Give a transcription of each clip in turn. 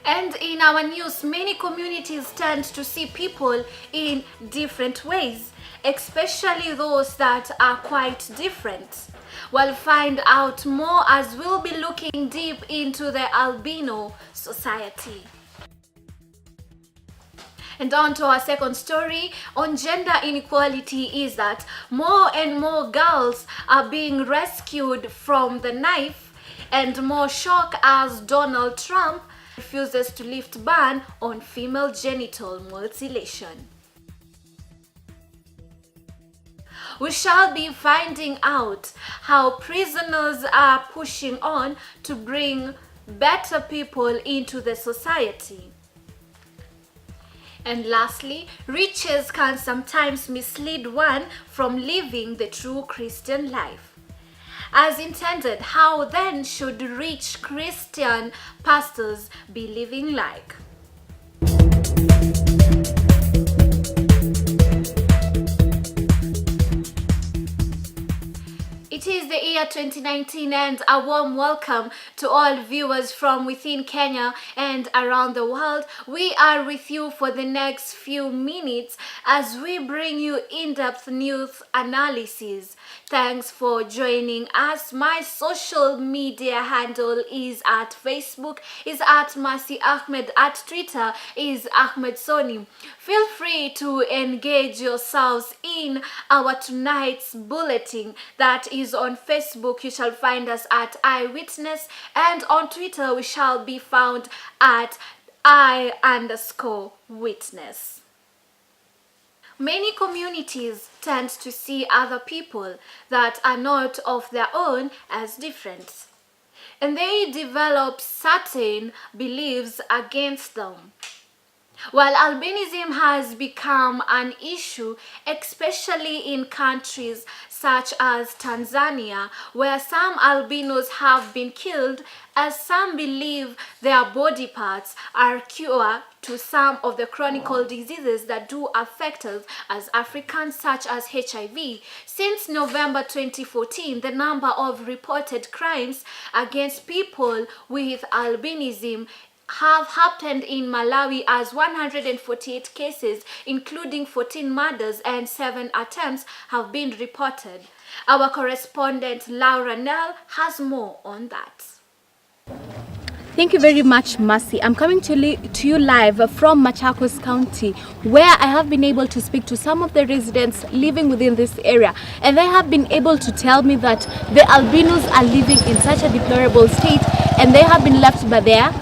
And in our news, many communities tend to see people in different ways, especially those that are quite different. We'll find out more as we'll be looking deep into the albino society. And on to our second story on gender inequality is that more and more girls are being rescued from the knife, and more shock as Donald Trump refuses to lift ban on female genital mutilation. We shall be finding out how prisoners are pushing on to bring better people into the society. And lastly, riches can sometimes mislead one from living the true Christian life. As intended, how then should rich Christian pastors be living like? It is the year 2019 and a warm welcome to all viewers from within Kenya and around the world. We are with you for the next few minutes as we bring you in-depth news analysis. Thanks for joining us. My social media handle is at Facebook, is at Mercy Ahmed, at Twitter is Ahmed Soni. Feel free to engage yourselves in our tonight's bulletin that is on Facebook. You shall find us at Eyewitness, and on Twitter we shall be found at I_witness. Many communities tend to see other people that are not of their own as different, and they develop certain beliefs against them. While albinism has become an issue, especially in countries such as Tanzania, where some albinos have been killed, as some believe their body parts are cure to some of the chronic diseases that do affect us as Africans, such as HIV. Since November 2014, the number of reported crimes against people with albinism have happened in Malawi as 148 cases, including 14 murders and 7 attempts, have been reported. Our correspondent Laura Nell has more on that. Thank you very much, Mercy. I'm coming to you live from Machakos County, where I have been able to speak to some of the residents living within this area, and they have been able to tell me that the albinos are living in such a deplorable state and they have been left by their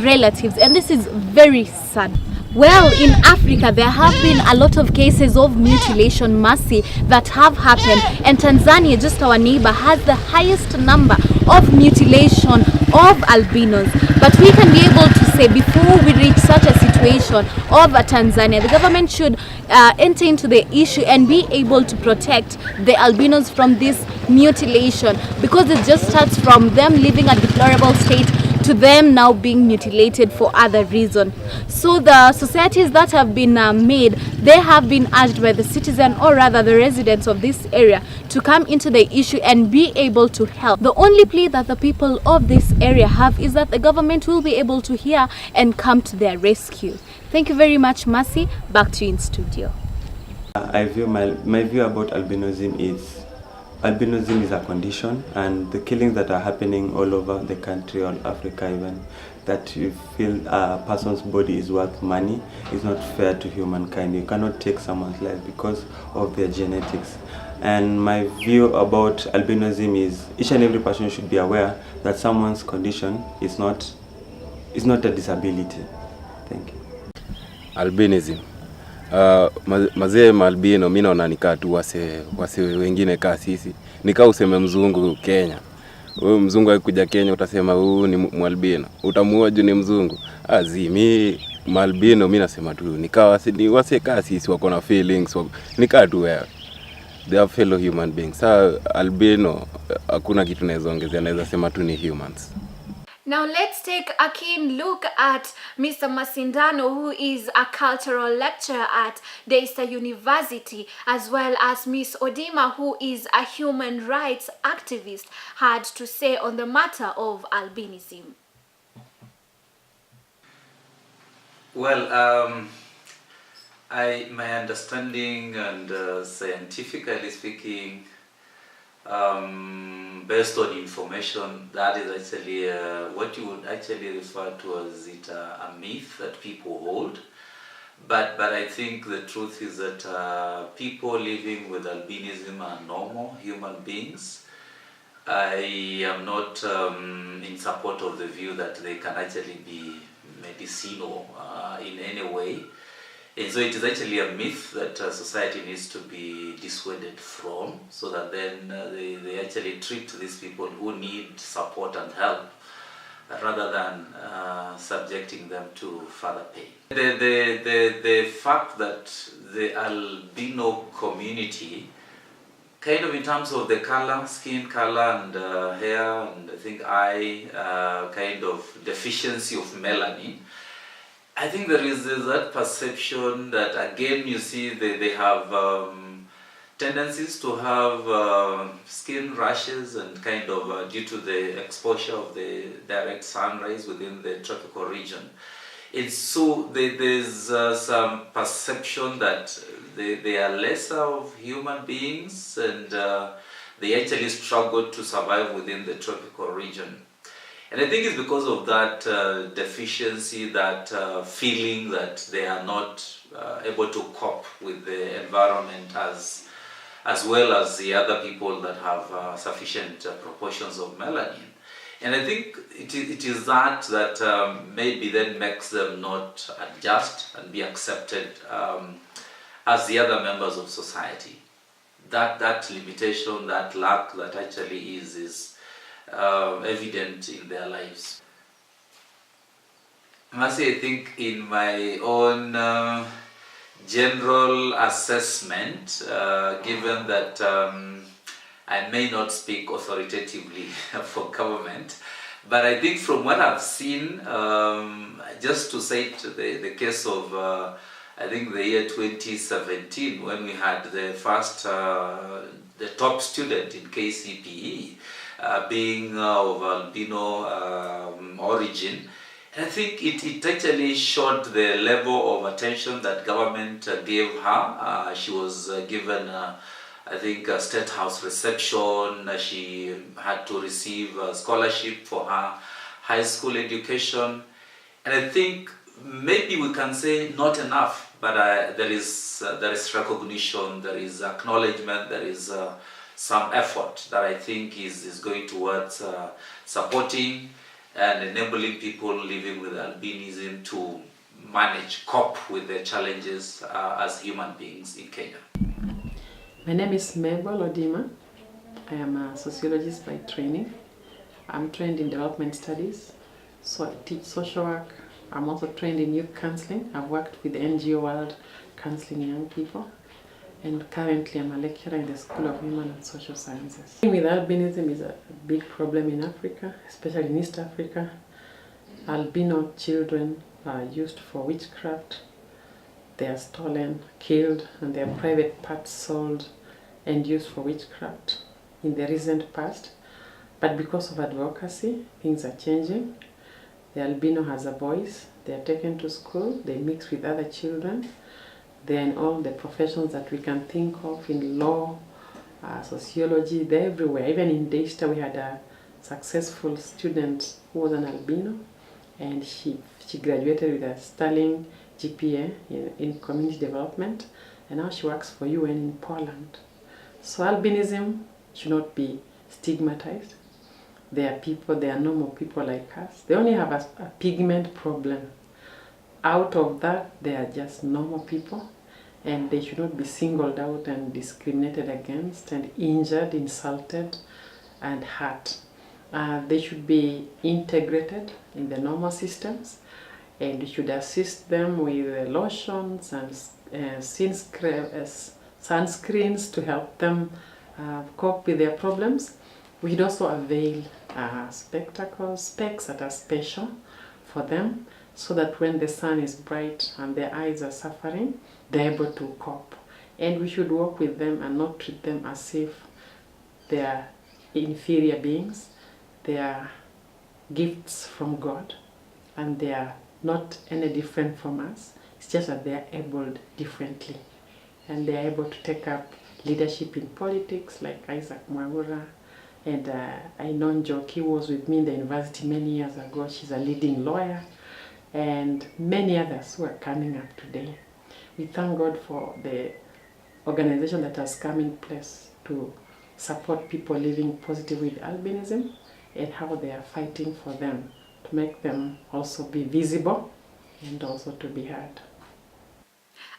relatives, and this is very sad. Well, in Africa, there have been a lot of cases of mutilation, Mercy, that have happened, and Tanzania, just our neighbor, has the highest number of mutilation of albinos. But we can be able to say, before we reach such a situation of Tanzania, the government should enter into the issue and be able to protect the albinos from this mutilation, because it just starts from them living a deplorable state to them now being mutilated for other reason. So the societies that have been made, they have been urged by the citizen, or rather the residents of this area, to come into the issue and be able to help. The only plea that the people of this area have is that the government will be able to hear and come to their rescue. Thank you very much, Mercy. Back to you in studio. I view my view about albinism is a condition, and the killings that are happening all over the country, all Africa even, that you feel a person's body is worth money, is not fair to humankind. You cannot take someone's life because of their genetics. And my view about albinism is each and every person should be aware that someone's condition is not a disability. Thank you. Albinism. Mazee malbino mimi naona nikaa tu wase wengine kaa sisi. Nikaa useme mzungu Kenya. Wewe mzungu akikuja Kenya utasema huu ni mwalbino. Utamuoa juu ni mzungu. Mimi malbino mimi nasema tu nikaa wase kaa sisi wako na feelings. Nikaa tu wewe. They are fellow human beings. Albino hakuna kitu naweza ongezea, naweza sema tu ni humans. Now let's take a keen look at Mr. Masindano, who is a cultural lecturer at Daystar University, as well as Miss Odima, who is a human rights activist, had to say on the matter of albinism. Well, my understanding and scientifically speaking, based on information, that is actually what you would actually refer to as a myth that people hold. But I think the truth is that people living with albinism are normal human beings. I am not in support of the view that they can actually be medicinal in any way. And so it is actually a myth that society needs to be dissuaded from, so that then they actually treat these people who need support and help rather than subjecting them to further pain. The fact that the albino community, kind of in terms of the color, skin color and hair and I think eye, kind of deficiency of melanin, I think there is that perception that again you see they have tendencies to have skin rashes and kind of due to the exposure of the direct sun rays within the tropical region. And so there's some perception that they are lesser of human beings and they actually struggle to survive within the tropical region. And I think it's because of that deficiency, that feeling that they are not able to cope with the environment as well as the other people that have sufficient proportions of melanin. And I think it is that maybe then makes them not adjust and be accepted as the other members of society. That limitation, that lack that actually is evident in their lives. Mercy, I think in my own general assessment, given that I may not speak authoritatively for government, but I think from what I've seen, just to say the case of I think the year 2017 when we had the first, the top student in KCPE being of albino origin. And I think it actually showed the level of attention that government gave her. She was given, I think, a state house reception. She had to receive a scholarship for her high school education. And I think maybe we can say not enough, but there is recognition, there is acknowledgement, there is some effort that I think is going towards supporting and enabling people living with albinism to cope with their challenges as human beings in Kenya. My name is Mabel Odima. I am a sociologist by training. I'm trained in development studies, so I teach social work. I'm also trained in youth counseling. I've worked with the NGO world counseling young people. And currently I'm a lecturer in the School of Human and Social Sciences. With albinism is a big problem in Africa, especially in East Africa. Albino children are used for witchcraft. They are stolen, killed, and their private parts sold and used for witchcraft in the recent past. But because of advocacy, things are changing. The albino has a voice. They are taken to school. They mix with other children. They're in all the professions that we can think of, in law, sociology, they're everywhere. Even in Daystar, we had a successful student who was an albino, and she graduated with a sterling GPA in community development, and now she works for UN in Poland. So albinism should not be stigmatized. They are people, they are normal people like us. They only have a pigment problem. Out of that, they are just normal people, and they should not be singled out and discriminated against and injured, insulted, and hurt. They should be integrated in the normal systems, and we should assist them with lotions and sunscreens to help them cope with their problems. We should also avail specs that are special for them, so that when the sun is bright and their eyes are suffering, they're able to cope. And we should work with them and not treat them as if they are inferior beings. They are gifts from God, and they are not any different from us. It's just that they are abled differently. And they are able to take up leadership in politics, like Isaac Mwaura. And I know Njoki was with me in the university many years ago. She's a leading lawyer. And many others who are coming up today. We thank God for the organization that has come in place to support people living positively with albinism and how they are fighting for them to make them also be visible and also to be heard.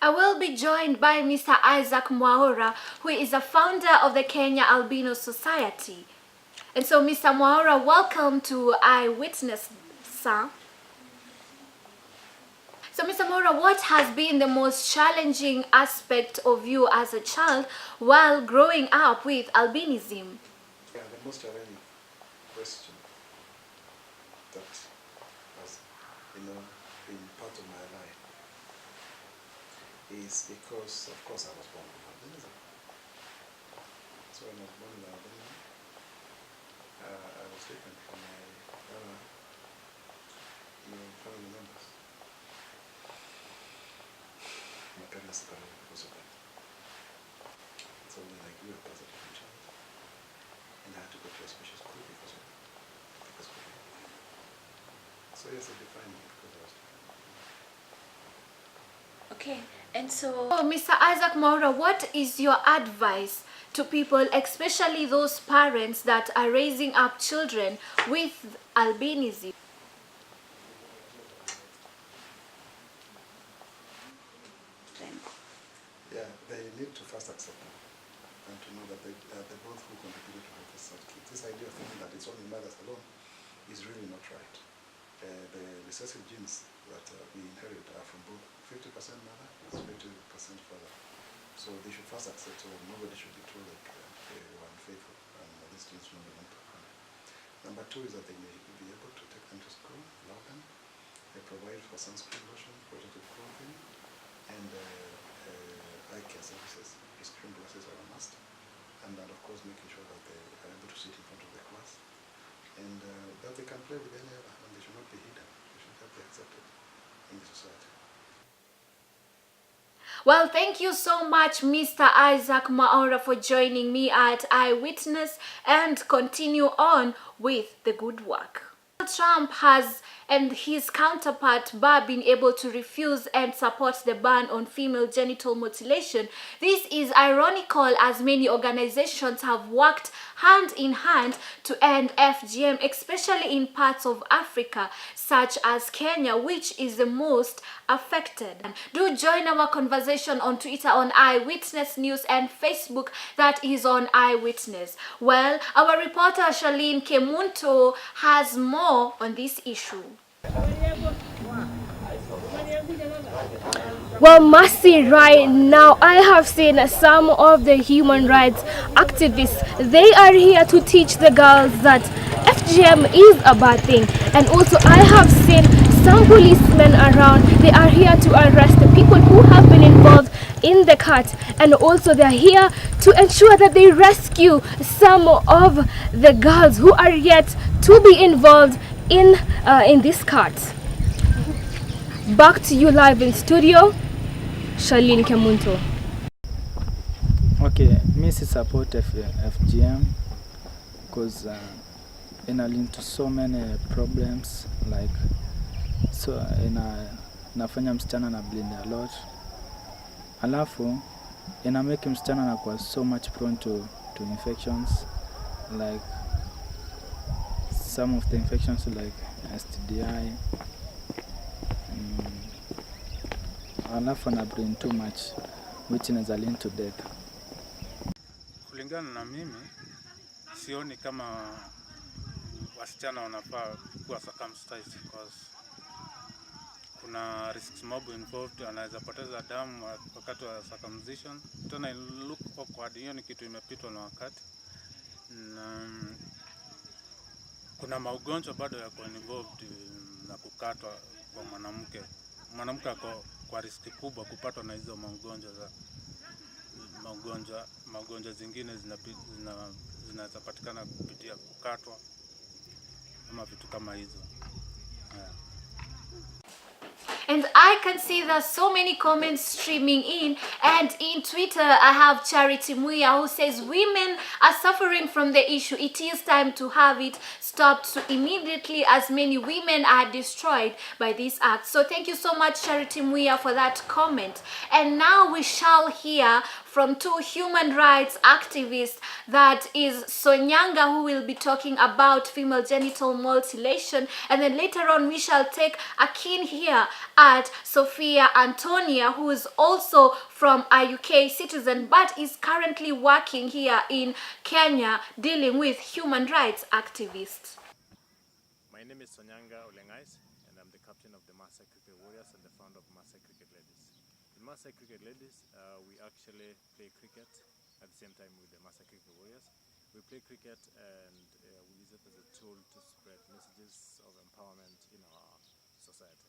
I will be joined by Mr. Isaac Mwaura, who is a founder of the Kenya Albino Society. And so, Mr. Mwaura, welcome to Eyewitness, sir. So, Mr. Mwaura, what has been the most challenging aspect of you as a child while growing up with albinism? Yeah, the most challenging question that has, been part of my life is because, of course, I was born with albinism. So when I was born with albinism, I was taken from my other family members. My parents separated because of that. So when I grew up as a little child, and I had to go to a special school because of that. So yes, I defined it because I was defined. Okay, and so, Mr. Isaac Mwaura, what is your advice to people, especially those parents that are raising up children with albinism? Yeah, they need to first accept them and to know that they're both who contributed to have this kid. This idea of thinking that it's only mothers alone is really not right. The recessive genes that we inherit are from both 50% mother and 50% father. So they should first accept that nobody should be told that they were unfaithful and these genes don't belong to family. Number two is that they may be able to take them to school, allow them. They provide for sunscreen lotion, protective clothing, and eye care services. Screen glasses are a must. And then, of course, making sure that they are able to sit in front of the class and that they can play with any other, and they should not be hidden. They should be accepted in the society. Well, thank you so much, Mr. Isaac Mwaura, for joining me at Eyewitness, and continue on with the good work. Trump has and his counterpart Barr been able to refuse and support the ban on female genital mutilation. This is ironical as many organizations have worked hand in hand to end FGM, especially in parts of Africa such as Kenya, which is the most affected. Do join our conversation on Twitter on Eyewitness News and Facebook, that is on Eyewitness. Well, our reporter Charlene Kemunto has more on this issue. Well, Mercy, right now I have seen some of the human rights activists. They are here to teach the girls that FGM is a bad thing. And also I have seen some policemen around. They are here to arrest the people who have been involved in the cut, and also they are here to ensure that they rescue some of the girls who are yet to be involved in this cut. Back to you live in studio, Charlene Kemunto. Okay, me support FGM because inalink to so many problems, like so inafanya msichana na bleed a lot, alafu ina make msichana na kwa so much prone to infections, like some of the infections like STDI, alafu na brain too much, which is a link to death. Kulingana na mimi, sioni kama wasichana wanafaa kuwa circumcised because kuna risks mob involved. Anaweza poteza damu wakati wa circumcision. Tena look awkward, hiyo ni kitu imepitwa na wakati. Na kuna maugonjwa bado yako involved na kukatwa kwa mwanamke. Mwanamke ako kwa riski kubwa kupatwa na hizo magonjwa zingine zinaweza patikana kupitia kukatwa ama vitu kama hizo. And I can see there's so many comments streaming in, and in Twitter I have Charity Muya who says women are suffering from the issue. It is time to have it stopped so immediately as many women are destroyed by this act. So thank you so much, Charity Muya, for that comment. And now we shall hear from two human rights activists, that is Sonyanga, who will be talking about female genital mutilation, and then later on we shall take a keen here at Sophia Antonia, who is also from a UK citizen but is currently working here in Kenya dealing with human rights activists. My name is Sonyanga Olengais, and I'm the captain of the Maasai Cricket Warriors and the founder of Maasai Cricket Ladies. In Maasai Cricket Ladies, we actually play cricket at the same time with the Maasai Cricket Warriors. We play cricket and we use it as a tool to spread messages of empowerment in our society.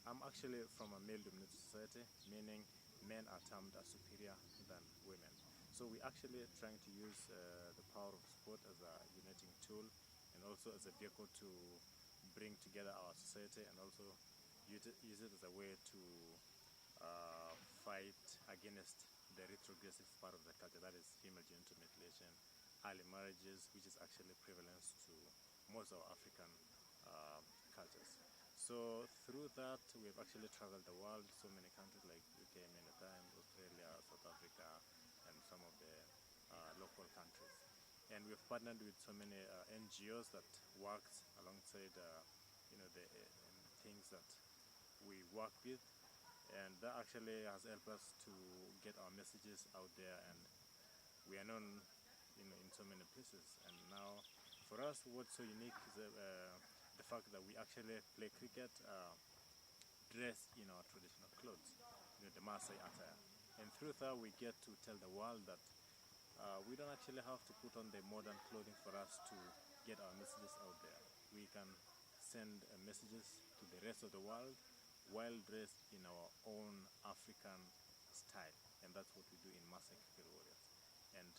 I'm actually from a male-dominated society, meaning men are termed as superior than women. So we're actually trying to use the power of sport as a uniting tool and also as a vehicle to bring together our society, and also use it as a way to fight against the retrogressive part of the culture, that is female genital mutilation, early marriages, which is actually prevalent to most of our African cultures. So through that, we have actually traveled the world, so many countries like UK many times, Australia, South Africa, and some of the local countries. And we've partnered with so many NGOs that works alongside the things that we work with, and that actually has helped us to get our messages out there, and we are known in so many places. And now for us, what's so unique is the fact that we actually play cricket dressed in our traditional clothes, the Maasai attire, and through that we get to tell the world that we don't actually have to put on the modern clothing for us to get our messages out there. We can send messages to the rest of the world while dressed in our own African style, and that's what we do in Maasai Cricket Warriors. And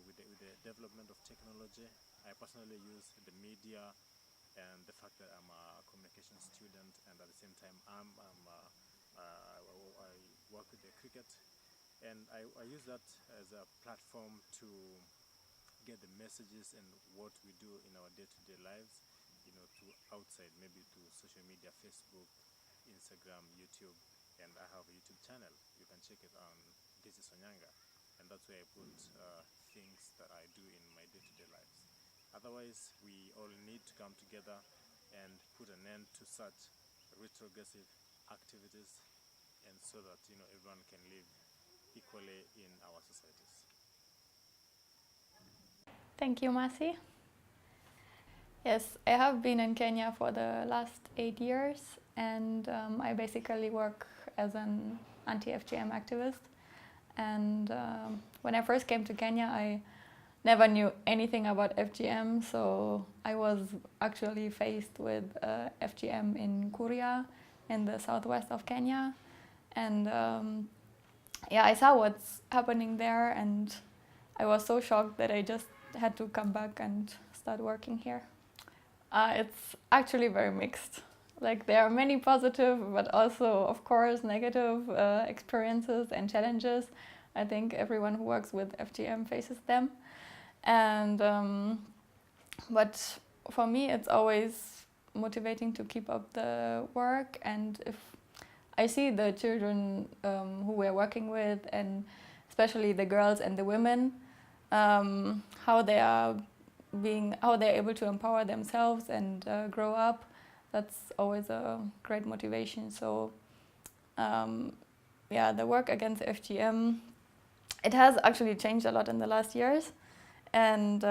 with the development of technology, I personally use the media and the fact that I'm a communication student, and at the same time I work with the cricket, and I use that as a platform to get the messages and what we do in our day-to-day lives, to outside, maybe to social media, Facebook, Instagram, YouTube, and I have a YouTube channel. You can check it on This is Sonyanga, and that's where I put things that I do in my day-to-day lives. Otherwise, we all need to come together and put an end to such retrogressive activities, and so that everyone can live equally in our societies. Thank you, Masi. Yes, I have been in Kenya for the last 8 years, and I basically work as an anti-FGM activist. And when I first came to Kenya, I never knew anything about FGM, so I was actually faced with FGM in Kuria, in the southwest of Kenya. And I saw what's happening there, and I was so shocked that I just had to come back and start working here. It's actually very mixed. Like, there are many positive, but also, of course, negative experiences and challenges. I think everyone who works with FGM faces them. And but for me, it's always motivating to keep up the work. And if I see the children who we're working with, and especially the girls and the women, how they're able to empower themselves and grow up, that's always a great motivation. So the work against FGM, it has actually changed a lot in the last years. And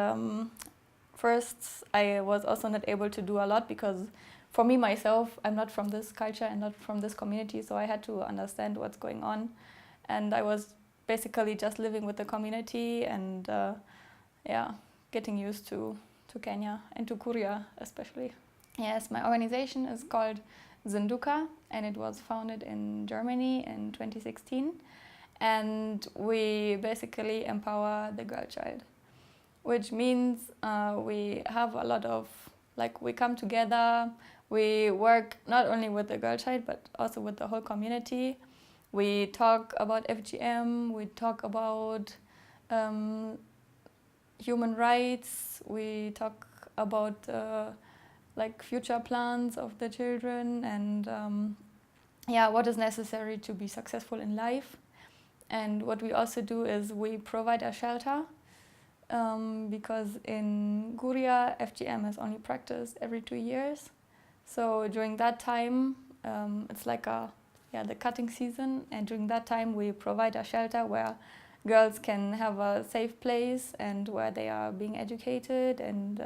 first, I was also not able to do a lot because for me, myself, I'm not from this culture and not from this community, so I had to understand what's going on. And I was basically just living with the community and getting used to Kenya and to Kuria especially. Yes, my organization is called Zinduka, and it was founded in Germany in 2016. And we basically empower the girl child, which means we have a lot of, we come together, We work not only with the girl child, but also with the whole community. We talk about FGM, we talk about human rights, we talk about like future plans of the children and yeah, what is necessary to be successful in life. And what we also do is we provide a shelter because in Guria, FGM is only practiced every 2 years. So during that time, it's like the cutting season, and during that time we provide a shelter where girls can have a safe place and where they are being educated and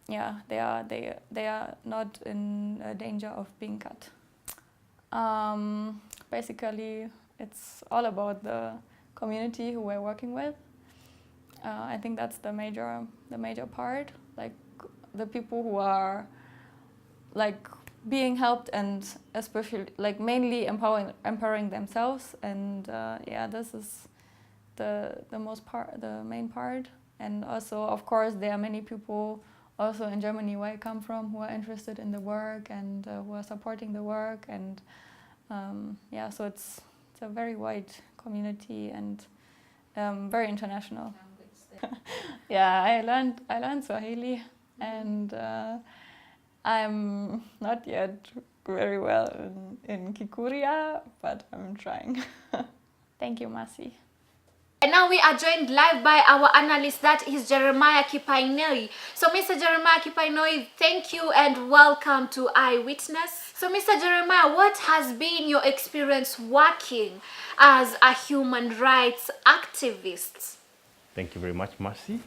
they are not in danger of being cut. Basically, it's all about the community who we're working with. I think that's the major part. Like the people who are like being helped and especially like mainly empowering themselves. And yeah, this is the main part. And also, of course, there are many people also in Germany where I come from who are interested in the work and who are supporting the work. And yeah, so it's a very wide community and very international. Yeah, I learned Swahili, and I'm not yet very well in Kikuria, but I'm trying. Thank you, Masi. And now we are joined live by our analyst, that is Jeremiah Kipainoi. So Mr. Jeremiah Kipainoi, thank you and welcome to Eyewitness. So Mr. Jeremiah, what has been your experience working as a human rights activist? Thank you very much, Marcy.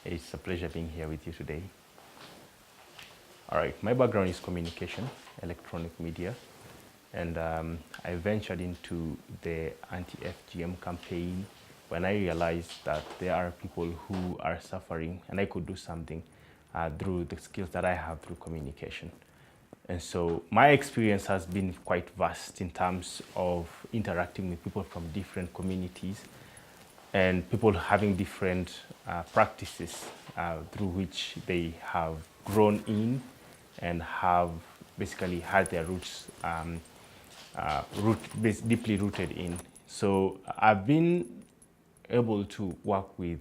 It's a pleasure being here with you today. All right, my background is communication, electronic media, and I ventured into the anti-FGM campaign when I realized that there are people who are suffering and I could do something through the skills that I have through communication. And so my experience has been quite vast in terms of interacting with people from different communities and people having different practices through which they have grown in and have basically had their roots deeply rooted in. So I've been able to work with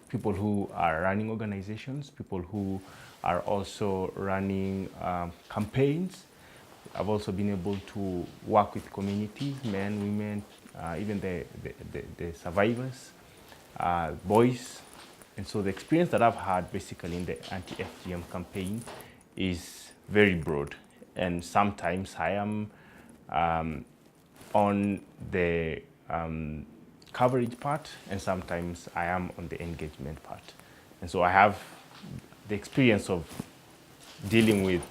people who are running organizations, people who are also running campaigns. I've also been able to work with communities, men, women, even the survivors, boys. And so the experience that I've had basically in the anti-FGM campaign is very broad. And sometimes I am on the coverage part, and sometimes I am on the engagement part. And so I have the experience of dealing with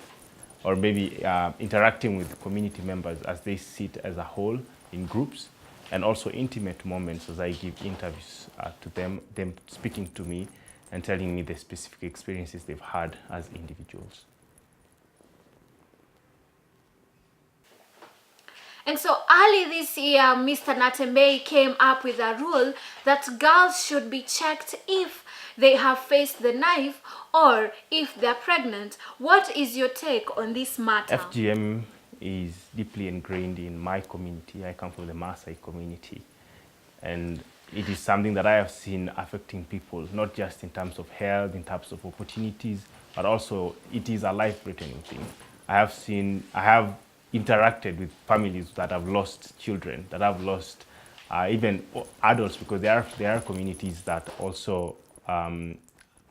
or maybe interacting with community members as they sit as a whole in groups, and also intimate moments as I give interviews to them speaking to me and telling me the specific experiences they've had as individuals. And so early this year, Mr. Natembeyi came up with a rule that girls should be checked if they have faced the knife or if they're pregnant. What is your take on this matter? FGM is deeply ingrained in my community. I come from the Maasai community. And it is something that I have seen affecting people, not just in terms of health, in terms of opportunities, but also it is a life-threatening thing. I have interacted with families that have lost children, that have lost even adults, because there are communities that also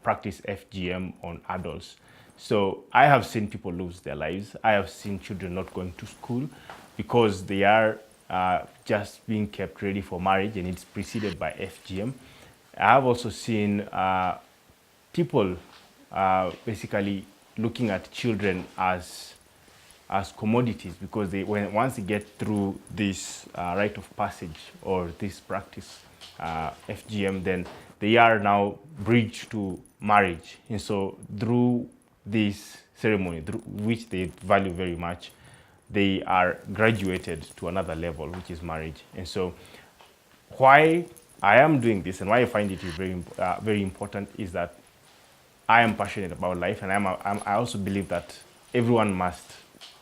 practice FGM on adults. So I have seen people lose their lives. I have seen children not going to school because they are just being kept ready for marriage, and it's preceded by FGM. I have also seen people basically looking at children as commodities, because once they get through this rite of passage or this practice, FGM, then they are now bridged to marriage. And so through this ceremony, which they value very much, they are graduated to another level, which is marriage. And so why I am doing this and why I find it is very important is that I am passionate about life, and I also believe that everyone must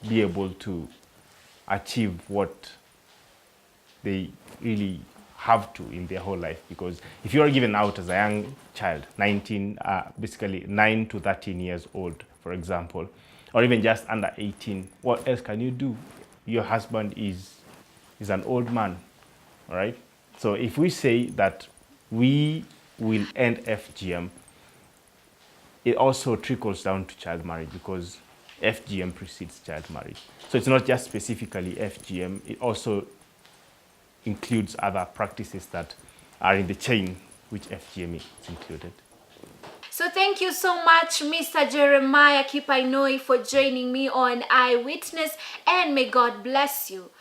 be able to achieve what they really have to in their whole life. Because if you are given out as a young child, basically 9 to 13 years old, for example, or even just under 18, what else can you do? Your husband is an old man, all right? So if we say that we will end FGM, it also trickles down to child marriage, because FGM precedes child marriage. So it's not just specifically FGM, it also includes other practices that are in the chain, which FGM is included. So thank you so much, Mr. Jeremiah Kipainoi, for joining me on Eyewitness, and may God bless you.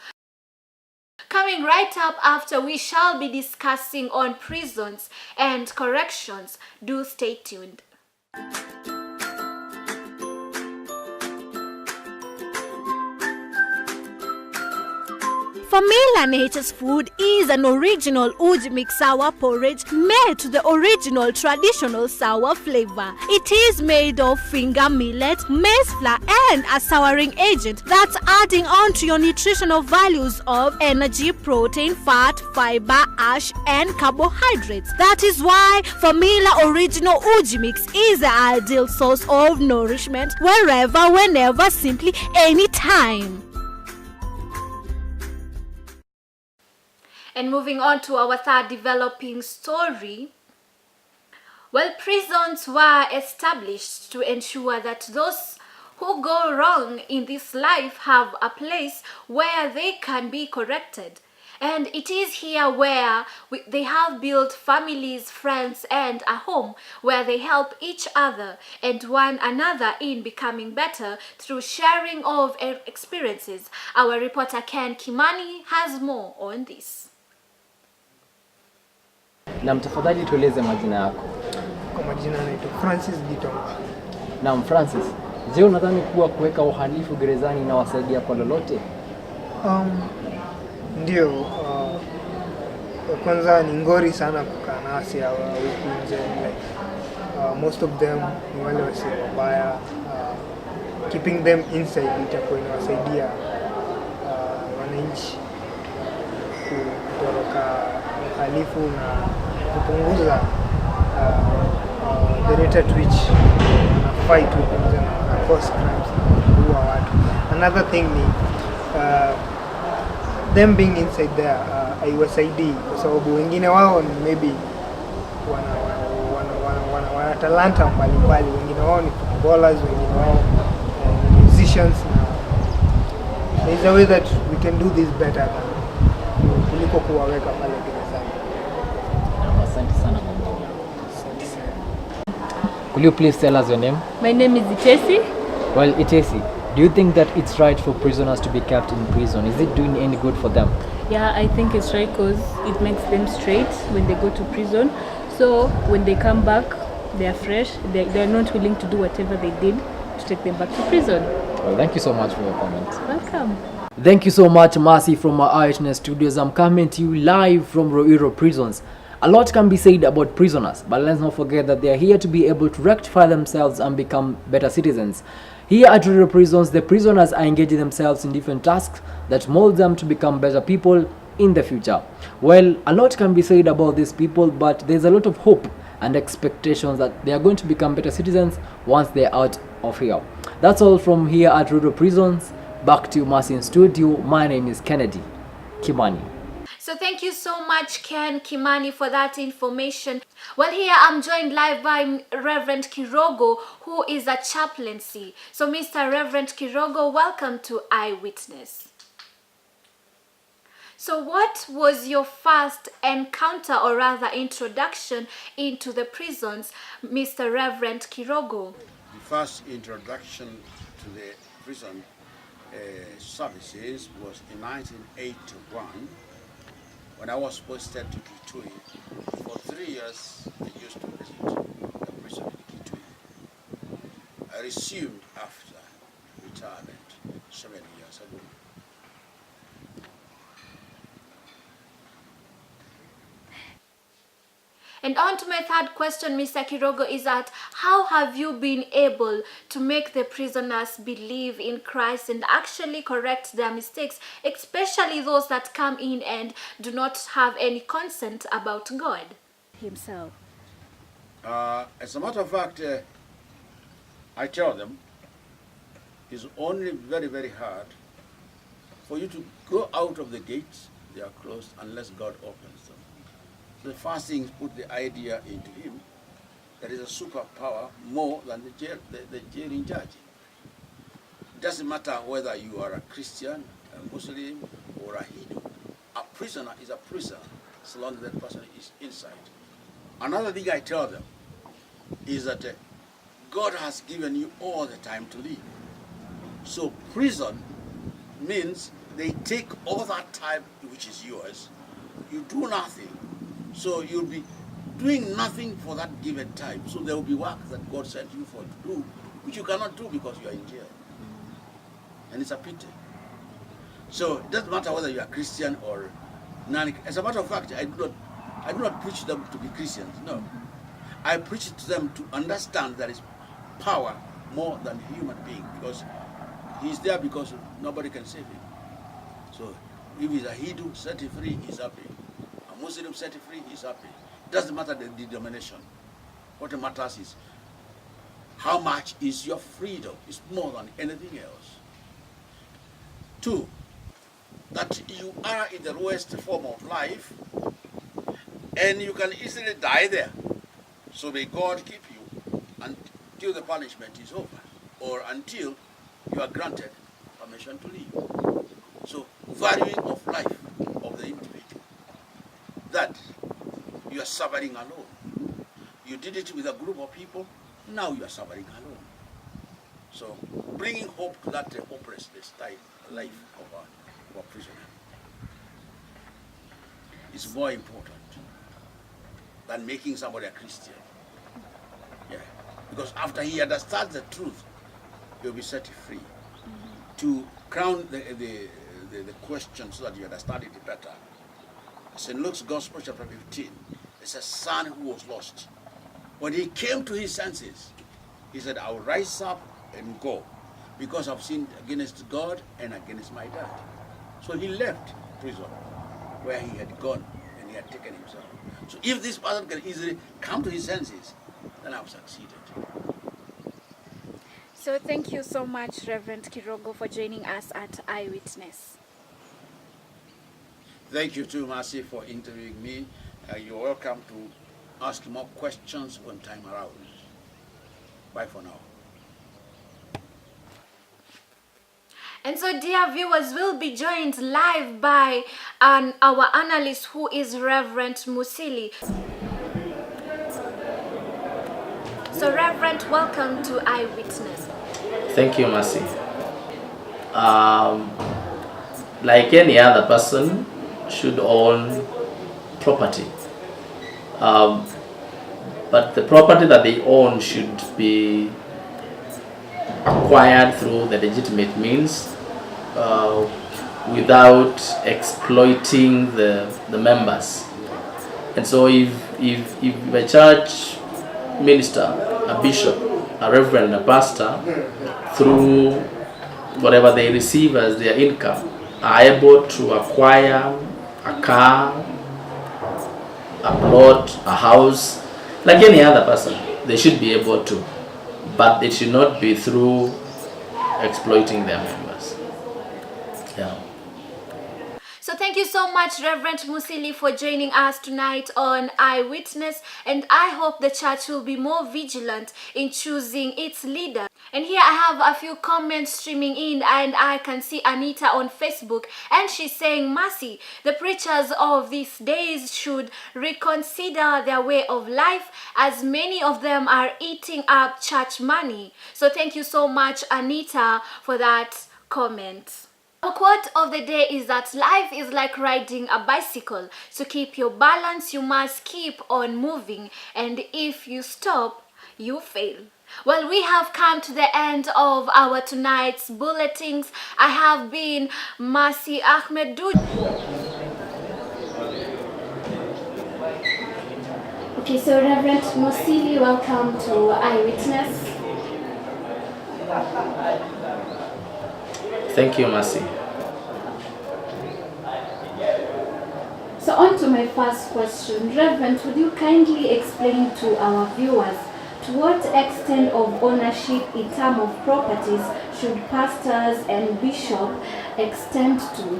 Coming right up after, we shall be discussing on prisons and corrections. Do stay tuned. Famila Nature's Food is an original uji mix sour porridge made to the original traditional sour flavor. It is made of finger millet, maize flour, and a souring agent that's adding on to your nutritional values of energy, protein, fat, fiber, ash, and carbohydrates. That is why Famila Original Uji Mix is the ideal source of nourishment wherever, whenever, simply anytime. And moving on to our third developing story. Well, prisons were established to ensure that those who go wrong in this life have a place where they can be corrected. And it is here where they have built families, friends, and a home where they help each other and one another in becoming better through sharing of experiences. Our reporter Ken Kimani has more on this. Na tafadhali tueleze majina yako. Kwa majina naitwa Francis Gitonga. Naam Francis, je, unadhani kuwa kuweka uhalifu gerezani inawasaidia kwa lolote? Ndio, kwanza ni ngori sana kukaa nasi hawa huku nje, like most of them ni wale wasio wabaya. Keeping them inside itakuwa inawasaidia wananchi kutoroka uhalifu na kupunguza the rate at which fight with na cause crimes na kuua watu. Another thing ni them being inside there haiwasaidii kwa sababu wengine wao maybe wana talanta mbalimbali, wengine wao ni footballers, wengine wao ni musicians, na there is a way that we can do this better kuliko kuwaweka pale gerezani. Asante sana kwa muda. Could you please tell us your name? My name is Itesi. Well, Itesi, do you think that it's right for prisoners to be kept in prison? Is it doing any good for them? Yeah, I think it's right because it makes them straight when they go to prison. So when they come back, they are fresh. They are not willing to do whatever they did to take them back to prison. Well, thank you so much for your comments. Welcome. Thank you so much, Mercy, from our Eyewitness Studios. I'm coming to you live from Ruiru prisons. A lot can be said about prisoners, but let's not forget that they are here to be able to rectify themselves and become better citizens. Here at Ruiru prisons, the prisoners are engaging themselves in different tasks that mold them to become better people in the future. Well, a lot can be said about these people, but there's a lot of hope and expectations that they are going to become better citizens once they're out of here. That's all from here at Ruiru prisons. Back to you, Mercy in studio. My name is Kennedy Kimani. So thank you so much, Ken Kimani, for that information. Well, here I'm joined live by Reverend Kirogo, who is a chaplaincy. So Mr. Reverend Kirogo, welcome to Eyewitness. So what was your first encounter, or rather introduction into the prisons, Mr. Reverend Kirogo? The first introduction to the prison services was in 1981 when I was posted to Kitui. For 3 years, I used to visit the prison in Kitui. I resumed after retirement 7 years ago. And on to my third question, Mr. Kirogo, is that how have you been able to make the prisoners believe in Christ and actually correct their mistakes, especially those that come in and do not have any consent about God himself? As a matter of fact, I tell them it's only very, very hard for you to go out of the gates. They are closed unless God opens them. So the first thing is put the idea into him that is a superpower more than the jail in charge. It doesn't matter whether you are a Christian, a Muslim, or a Hindu. A prisoner is a prisoner as long as that person is inside. Another thing I tell them is that God has given you all the time to live. So prison means they take all that time which is yours, you do nothing. So you'll be doing nothing for that given time. So there will be work that God sent you for to do, which you cannot do because you are in jail. And it's a pity. So it doesn't matter whether you are Christian or non. As a matter of fact, I do not preach them to be Christians, no. I preach to them to understand there is power more than a human being, because he's there because nobody can save him. So if he's a Hindu, set him free, he's happy. A Muslim, set him free, he's happy. It doesn't matter the denomination. What matters is how much is your freedom. It's more than anything else. 2, that you are in the lowest form of life and you can easily die there. So may God keep you until the punishment is over, or until you are granted permission to live. So valuing of life of the individual, that you are suffering alone. You did it with a group of people, now you are suffering alone. So bringing hope to that hopeless life of a prisoner is more important than making somebody a Christian. Yeah. Because after he understands the truth, he'll be set free. To crown the question so that you understand it better, St. Luke's Gospel chapter 15, it's a son who was lost. When he came to his senses, he said, I will rise up and go because I've sinned against God and against my dad. So he left prison where he had gone and he had taken himself. So if this person can easily come to his senses, then I've succeeded. So thank you so much, Reverend Kirogo, for joining us at Eyewitness. Thank you too, Mercy, for interviewing me. You're welcome to ask more questions when time allows. Bye for now. And so, dear viewers, we'll be joined live by our analyst, who is Reverend Musili. So, Reverend, welcome to Eyewitness. Thank you, Mercy. Like any other person, should own property. But the property that they own should be acquired through the legitimate means, without exploiting the members. And so if a church minister, a bishop, a reverend, a pastor, through whatever they receive as their income, are able to acquire a car, a plot, a house, like any other person, they should be able to. But it should not be through exploiting their members. Yeah. So thank you so much, Reverend Musili, for joining us tonight on Eyewitness, and I hope the church will be more vigilant in choosing its leader. And here I have a few comments streaming in, and I can see Anita on Facebook, and she's saying, Mercy, the preachers of these days should reconsider their way of life, as many of them are eating up church money. So thank you so much, Anita, for that comment. Our quote of the day is that life is like riding a bicycle. To keep your balance, you must keep on moving, and if you stop, you fail. Well, we have come to the end of our tonight's bulletins. I have been Mercy Ahmed. Okay, so Reverend Musili, welcome to Eyewitness. Thank you, Mercy. So on to my first question. Reverend, would you kindly explain to our viewers to what extent of ownership in terms of properties should pastors and bishops extend to?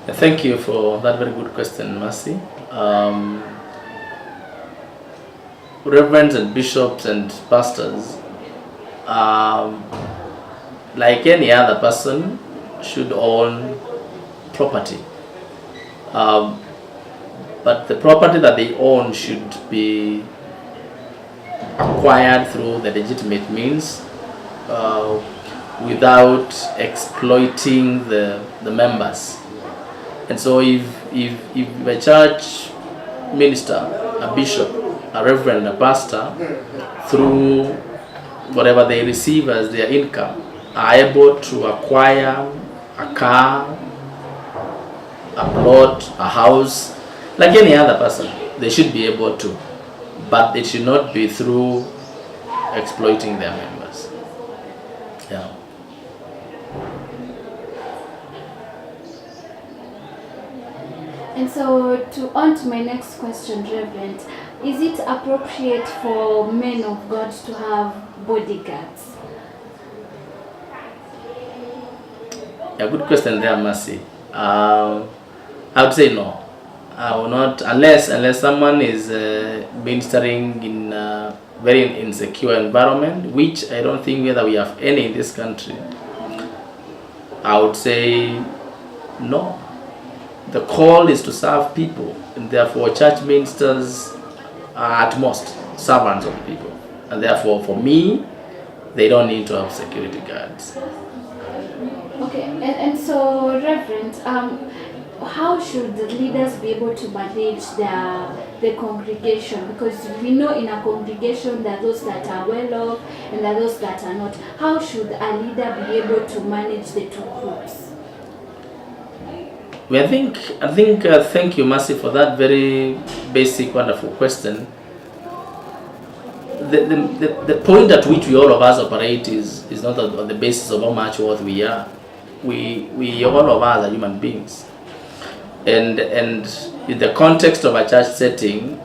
Thank you for that very good question, Mercy. Reverends and bishops and pastors, like any other person, should own property. But the property that they own should be acquired through the legitimate means without exploiting the members. And so if a church minister, a bishop, a reverend, a pastor, through whatever they receive as their income, are able to acquire a car, a plot, a house, like any other person, they should be able to. But it should not be through exploiting their members. Yeah. And so on to my next question, Reverend. Is it appropriate for men of God to have bodyguards? A good question there, Mercy. I would say no. I will not, unless someone is ministering in a very insecure environment, which I don't think whether we have any in this country. I would say no. The call is to serve people, and therefore church ministers are at most servants of the people. And therefore, for me, they don't need to have security guards. Okay, and so, Reverend, how should the leaders be able to manage the congregation? Because we know in a congregation there are those that are well off and there are those that are not. How should a leader be able to manage the two groups? Well, thank you, Mercy, for that very basic, wonderful question. The point at which we all of us operate is not on the basis of how much worth we are. We all of us are human beings. And in the context of a church setting,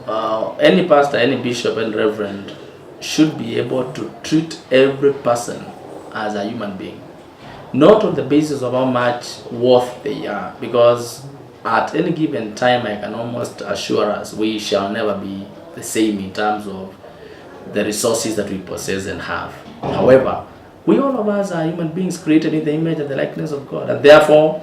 any pastor, any bishop, and reverend should be able to treat every person as a human being. Not on the basis of how much worth they are, because at any given time, I can almost assure us, we shall never be the same in terms of the resources that we possess and have. However, we all of us are human beings created in the image and the likeness of God, and therefore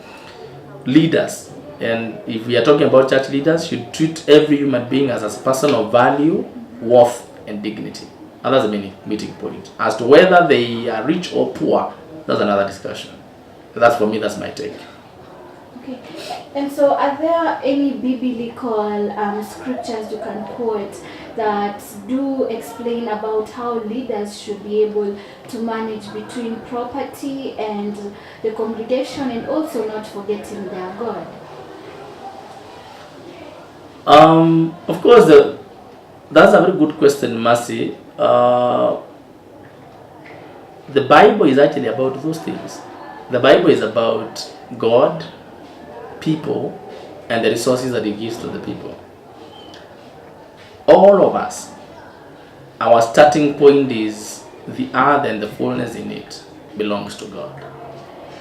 leaders, and if we are talking about church leaders, should treat every human being as a person of value, worth, and dignity. And that's the meeting point. As to whether they are rich or poor, that's another discussion. That's, for me, that's my take. Okay. And so are there any biblical scriptures you can quote that do explain about how leaders should be able to manage between property and the congregation, and also not forgetting their God? Of course, that's a very good question, Mercy. The Bible is actually about those things. The Bible is about God, people, and the resources that He gives to the people. All of us, our starting point is the earth and the fullness in it belongs to God.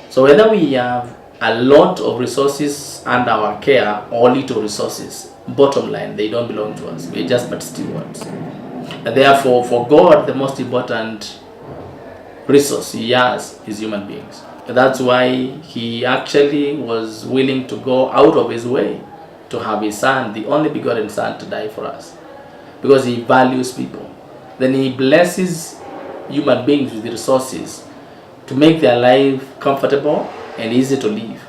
So whether we have a lot of resources under our care or little resources, bottom line, they don't belong to us. We're just but stewards. And therefore, for God, the most important resource He has is human beings. That's why He actually was willing to go out of His way to have His Son, the only begotten Son, to die for us, because He values people. Then He blesses human beings with the resources to make their life comfortable and easy to live.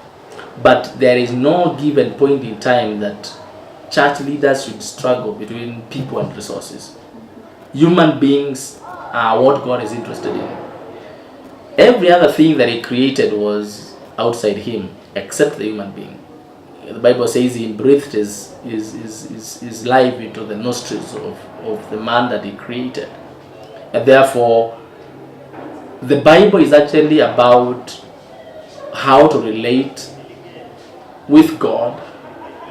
But there is no given point in time that church leaders should struggle between people and resources. Human beings are what God is interested in. Every other thing that He created was outside Him except the human being. the Bible says he breathed his life into the nostrils of the man that he created. And therefore, the Bible is actually about how to relate with God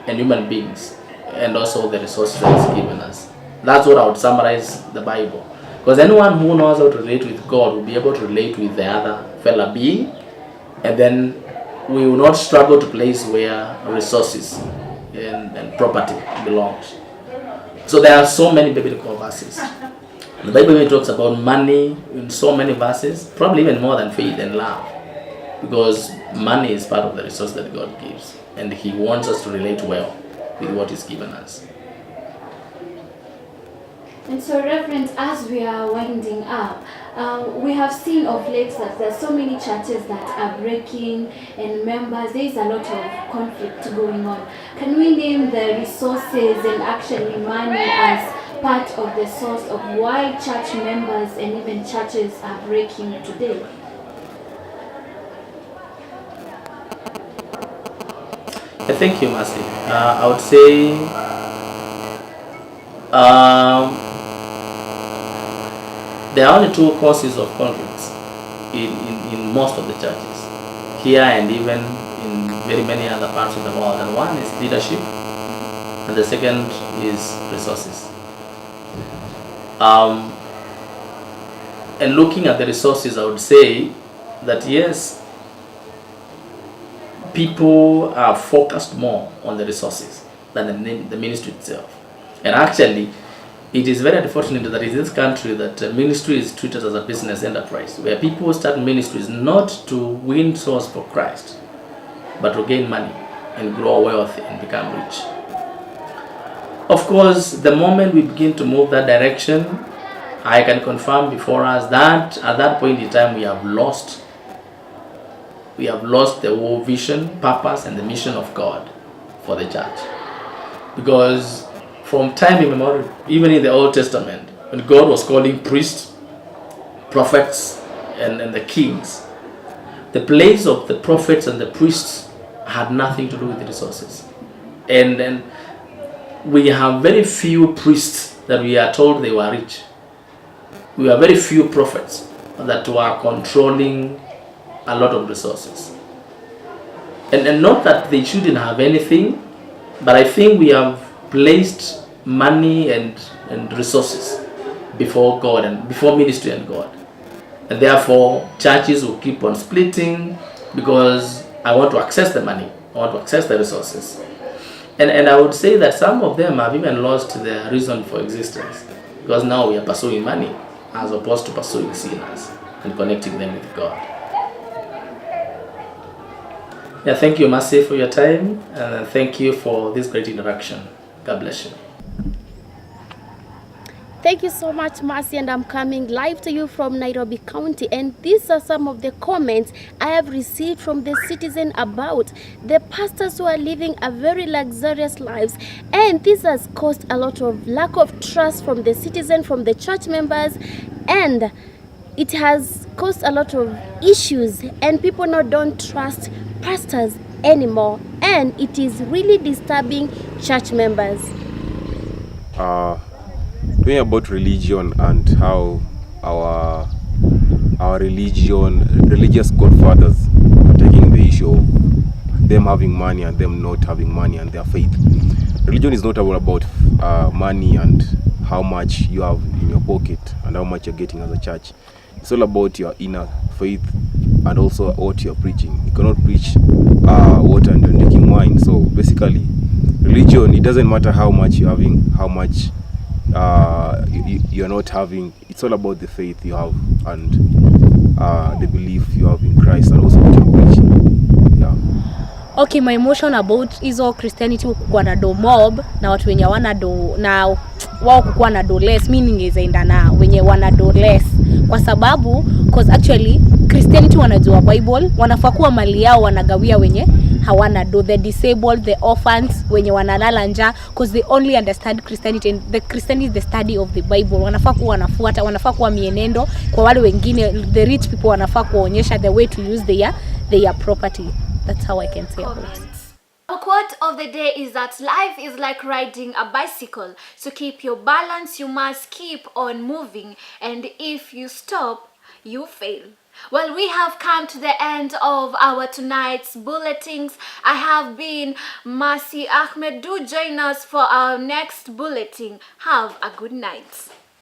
and human beings, and also the resources that He's given us. That's what I would summarize the Bible. Because anyone who knows how to relate with God will be able to relate with the other fellow being, and then we will not struggle to place where resources and property belongs. So there are so many biblical verses. The Bible even talks about money in so many verses, probably even more than faith and love, because money is part of the resource that God gives, and He wants us to relate well with what He's given us. And so, Reverend, as we are winding up, we have seen of late that there are so many churches that are breaking, and members, there is a lot of conflict going on. Can we name the resources and actually money as part of the source of why church members and even churches are breaking today? Thank you, Mercy. I would say there are only two causes of conflicts in most of the churches, here and even in very many other parts of the world. And one is leadership, and the second is resources. And looking at the resources, I would say that yes, people are focused more on the resources than the ministry itself. And actually, it is very unfortunate that in this country that ministry is treated as a business enterprise, where people start ministries not to win souls for Christ, but to gain money and grow wealthy and become rich. Of course, the moment we begin to move that direction, I can confirm before us that at that point in time we have lost the whole vision, purpose, and the mission of God for the church. Because from time immemorial, even in the Old Testament, when God was calling priests, prophets, and the kings, the place of the prophets and the priests had nothing to do with the resources. And we have very few priests that we are told they were rich. We have very few prophets that were controlling a lot of resources. And not that they shouldn't have anything, but I think we have placed money and resources before God and before ministry and God. And therefore, churches will keep on splitting because I want to access the money, I want to access the resources. And I would say that some of them have even lost their reason for existence, because now we are pursuing money as opposed to pursuing sinners and connecting them with God. Yeah, thank you, Mercy, for your time, and thank you for this great interaction. God bless you. Thank you so much, Mercy, and I'm coming live to you from Nairobi County, and these are some of the comments I have received from the citizen about the pastors who are living a very luxurious lives, and this has caused a lot of lack of trust from the citizen, from the church members, and it has caused a lot of issues, and people now don't trust pastors anymore, and it is really disturbing church members. Talking about religion and how our religious godfathers are taking the issue of them having money and them not having money and their faith. Religion is not all about money and how much you have in your pocket and how much you're getting as a church. It's all about your inner faith and also what you're preaching. You cannot preach water and you're drinking wine. So basically, religion, it doesn't matter how much you're having, how much you're not having. It's all about the faith you have and the belief you have in Christ and also what you're preaching. Yeah. Okay, my emotion about hizo Christianity kukuwa na do mob na watu wenye wana do na wao kukuwa na do less, mimi ningeza enda na wenye wana do less, kwa sababu cause actually Christianity wanajua Bible, wanafaa kuwa mali yao wanagawia wenye hawana do, the disabled, the orphans, wenye wanalala njaa, cause they only understand Christianity, and the Christianity is the study of the Bible. Wanafaa kuwa wanafuata, wanafaa kuwa mienendo kwa wale wengine, the rich people wanafaa kuonyesha the way to use their property. That's how I can say about it. Our quote of the day is that life is like riding a bicycle. To keep your balance, you must keep on moving, and if you stop, you fail. Well, we have come to the end of our tonight's bulletins. I have been Mercy Ahmed. Do join us for our next bulletin. Have a good night.